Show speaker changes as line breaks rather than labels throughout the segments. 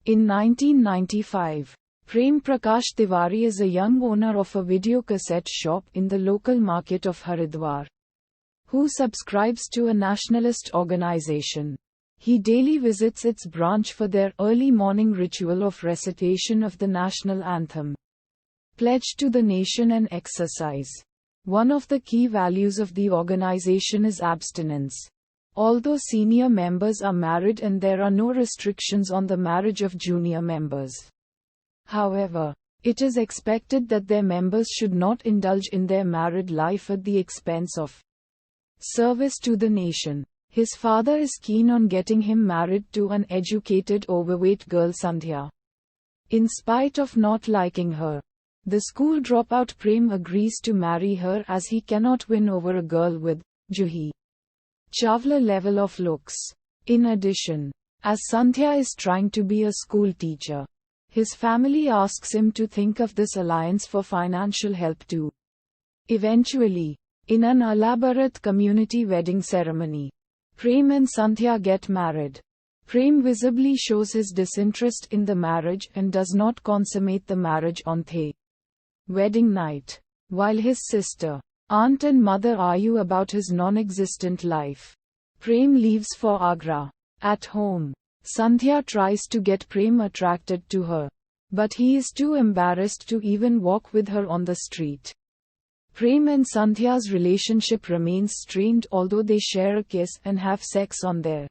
In 1995, Prem Prakash Tiwari is a young owner of a video cassette shop in the local market of Haridwar, who subscribes to a nationalist organization. He daily visits its branch for their early morning ritual of recitation of the national anthem, pledge to the nation and exercise. One of the key values of the organization is abstinence. Although senior members are married and there are no restrictions on the marriage of junior members. However, it is expected that their members should not indulge in their married life at the expense of service to the nation. His father is keen on getting him married to an educated overweight girl Sandhya. In spite of not liking her, the school dropout Prem agrees to marry her as he cannot win over a girl with Juhi Chawla level of looks. In addition, as Sandhya is trying to be a school teacher, his family asks him to think of this alliance for financial help too. Eventually, in an elaborate community wedding ceremony, Prem and Sandhya get married. Prem visibly shows his disinterest in the marriage and does not consummate the marriage on the wedding night, while his sister, aunt and mother argue about his non-existent life. Prem leaves for Agra. At home, Sandhya tries to get Prem attracted to her, but he is too embarrassed to even walk with her on the street. Prem and Sandhya's relationship remains strained although they share a kiss and have sex on their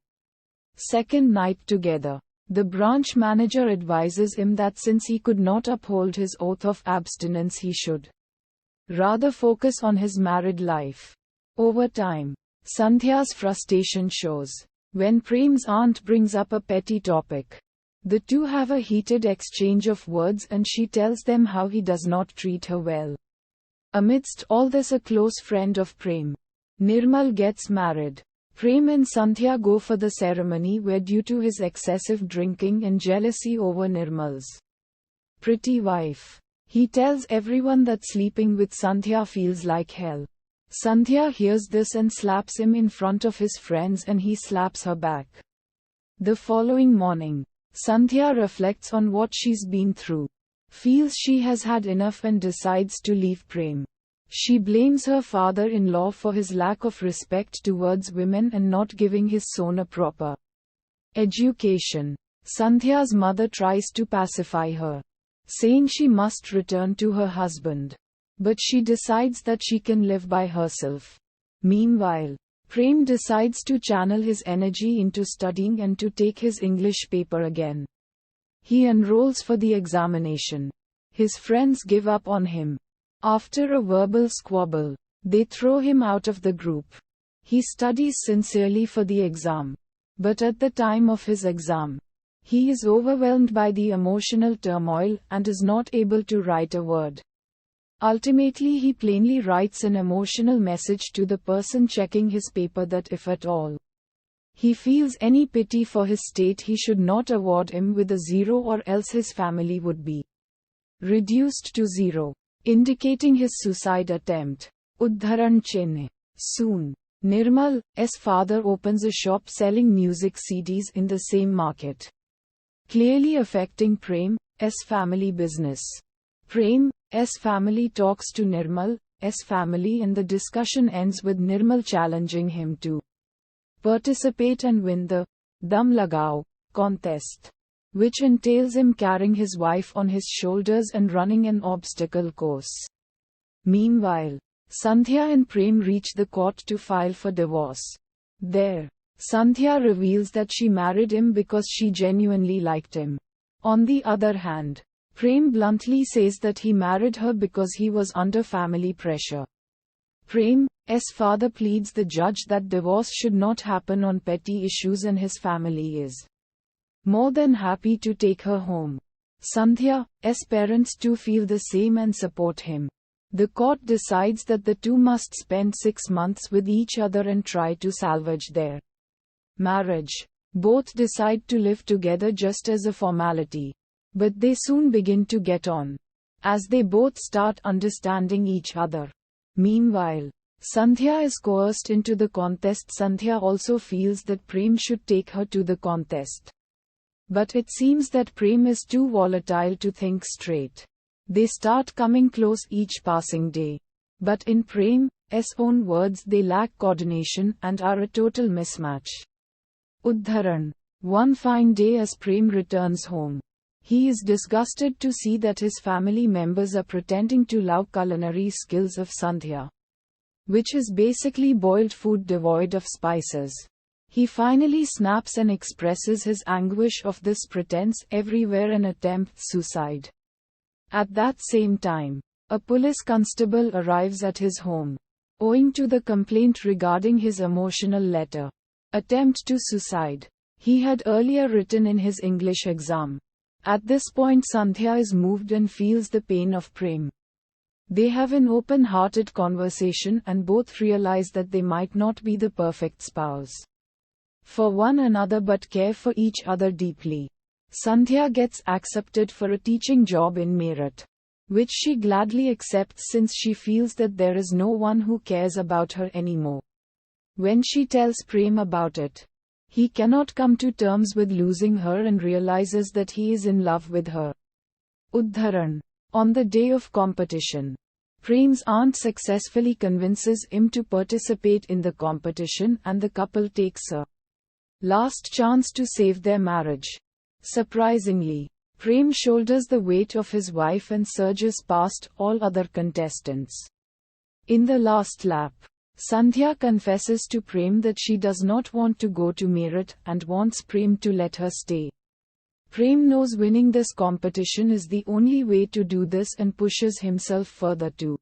second night together. The branch manager advises him that since he could not uphold his oath of abstinence, he should rather focus on his married life. Over time, Sandhya's frustration shows. When Prem's aunt brings up a petty topic, the two have a heated exchange of words and she tells them how he does not treat her well. Amidst all this, a close friend of Prem, Nirmal, gets married. Prem and Sandhya go for the ceremony where, due to his excessive drinking and jealousy over Nirmal's pretty wife, he tells everyone that sleeping with Sandhya feels like hell. Sandhya hears this and slaps him in front of his friends and he slaps her back. The following morning, Sandhya reflects on what she's been through, feels she has had enough and decides to leave Prem. She blames her father-in-law for his lack of respect towards women and not giving his son a proper education. Sandhya's mother tries to pacify her, saying she must return to her husband, but she decides that she can live by herself. Meanwhile, Prem decides to channel his energy into studying and to take his English paper again. He enrolls for the examination. His friends give up on him. After a verbal squabble, they throw him out of the group. He studies sincerely for the exam, but at the time of his exam, he is overwhelmed by the emotional turmoil and is not able to write a word. Ultimately, he plainly writes an emotional message to the person checking his paper that if at all he feels any pity for his state, he should not award him with a 0 or else his family would be reduced to 0, indicating his suicide attempt. Uddharan Chennai. Soon, Nirmal's father opens a shop selling music CDs in the same market, clearly affecting Prem's family business. Prem's family talks to Nirmal's family and the discussion ends with Nirmal challenging him to participate and win the Dum Lagao contest, which entails him carrying his wife on his shoulders and running an obstacle course. Meanwhile, Sandhya and Prem reach the court to file for divorce. There, Sandhya reveals that she married him because she genuinely liked him. On the other hand, Prem bluntly says that he married her because he was under family pressure. Prem's father pleads the judge that divorce should not happen on petty issues and his family is more than happy to take her home. Sandhya's parents too feel the same and support him. The court decides that the two must spend 6 months with each other and try to salvage their marriage. Both decide to live together just as a formality, but they soon begin to get on, as they both start understanding each other. Meanwhile, Sandhya is coerced into the contest. Sandhya also feels that Prem should take her to the contest. But it seems that Prem is too volatile to think straight. They start coming close each passing day. But in Prem's own words, they lack coordination and are a total mismatch. Udharan. One fine day as Prem returns home, he is disgusted to see that his family members are pretending to love culinary skills of Sandhya, which is basically boiled food devoid of spices. He finally snaps and expresses his anguish of this pretense everywhere and attempts suicide. At that same time, a police constable arrives at his home, owing to the complaint regarding his emotional letter. Attempt to suicide. He had earlier written in his English exam. At this point Sandhya is moved and feels the pain of Prem. They have an open-hearted conversation and both realize that they might not be the perfect spouse for one another but care for each other deeply. Sandhya gets accepted for a teaching job in Meerut, which she gladly accepts since she feels that there is no one who cares about her anymore. When she tells Prem about it, he cannot come to terms with losing her and realizes that he is in love with her. Udharan. On the day of competition, Prem's aunt successfully convinces him to participate in the competition and the couple takes a last chance to save their marriage. Surprisingly, Prem shoulders the weight of his wife and surges past all other contestants. In the last lap, Sandhya confesses to Prem that she does not want to go to Meerut and wants Prem to let her stay. Prem knows winning this competition is the only way to do this and pushes himself further to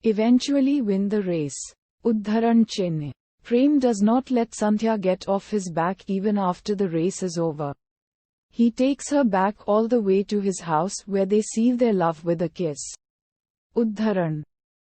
eventually win the race. Udharan Chinna. Prem does not let Sandhya get off his back even after the race is over. He takes her back all the way to his house where they seal their love with a kiss. Udharan.